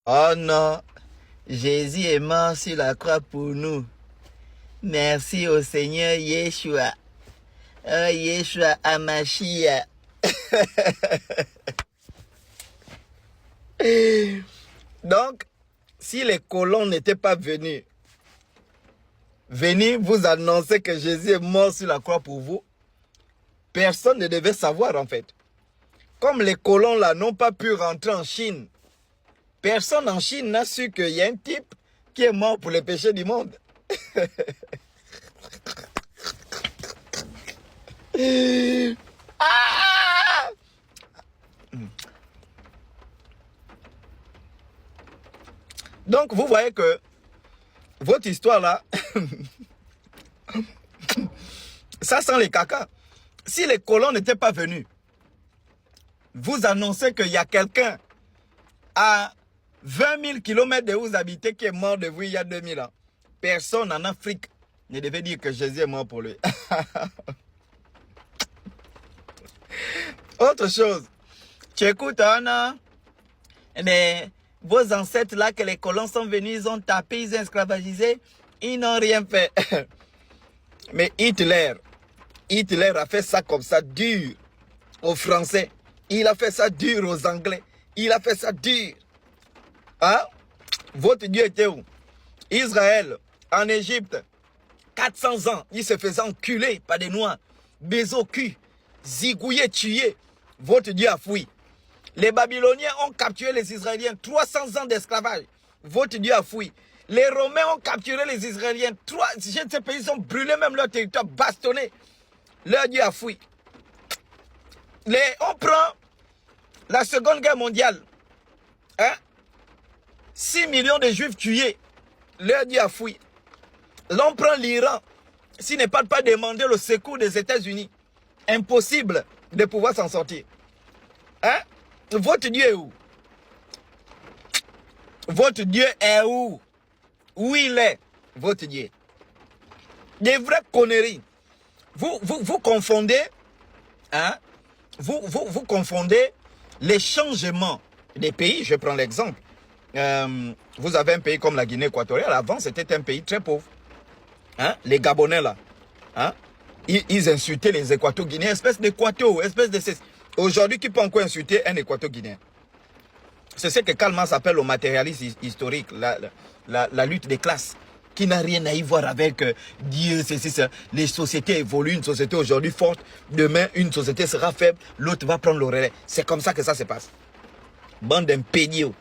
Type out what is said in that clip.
Oh non, Jésus est mort sur la croix pour nous. Merci au Seigneur Yeshua. Oh Yeshua Amashia. Donc, si les colons n'étaient pas venus vous annoncer que Jésus est mort sur la croix pour vous, personne ne devait savoir en fait. Comme les colons là n'ont pas pu rentrer en Chine, personne en Chine n'a su qu'il y a un type qui est mort pour les péchés du monde. Ah! Donc vous voyez que votre histoire là, ça sent les caca. Si les colons n'étaient pas venus, vous annoncez qu'il y a quelqu'un à 20 000 km de où vous habitez qui est mort de vous il y a 2000 ans. Personne en Afrique ne devait dire que Jésus est mort pour lui. Autre chose, tu écoutes, Anna, mais vos ancêtres là, que les colons sont venus, ils ont tapé, ils ont esclavagisé, ils n'ont rien fait. Mais Hitler a fait ça comme ça, dur aux Français. Il a fait ça dur aux Anglais. Il a fait ça dur. Hein? Votre Dieu était où? Israël, en Égypte, 400 ans, il se faisait enculer par des Noirs, baiser au cul, zigouiller, tuer. Votre Dieu a fui. Les Babyloniens ont capturé les Israéliens, 300 ans d'esclavage. Votre Dieu a fui. Les Romains ont capturé les Israéliens, ces pays ont brûlé même leur territoire, bastonné. Leur Dieu a fui. On prend la Seconde Guerre mondiale. Hein? 6 millions de Juifs tués. Leur Dieu a fui. Là, on prend l'Iran. S'il n'est pas demander le secours des États-Unis, impossible de pouvoir s'en sortir. Hein? Votre Dieu est où? Votre Dieu est où? Où il est, votre Dieu? Des vraies conneries. Vous confondez, hein? Vous confondez les changements des pays. Je prends l'exemple. Vous avez un pays comme la Guinée équatoriale. Avant, c'était un pays très pauvre. Hein? Les Gabonais, là. Hein? Ils insultaient les Équato-Guinéens. Espèce d'Équato, espèce de... Aujourd'hui, qui peut encore insulter un Équato-Guinéen? C'est ce que Karl Marx appelle le matérialisme historique, la lutte des classes, qui n'a rien à y voir avec Dieu, ça. Les sociétés évoluent, une société aujourd'hui forte, demain une société sera faible, l'autre va prendre le relais. C'est comme ça que ça se passe. Bande d'impédiaux.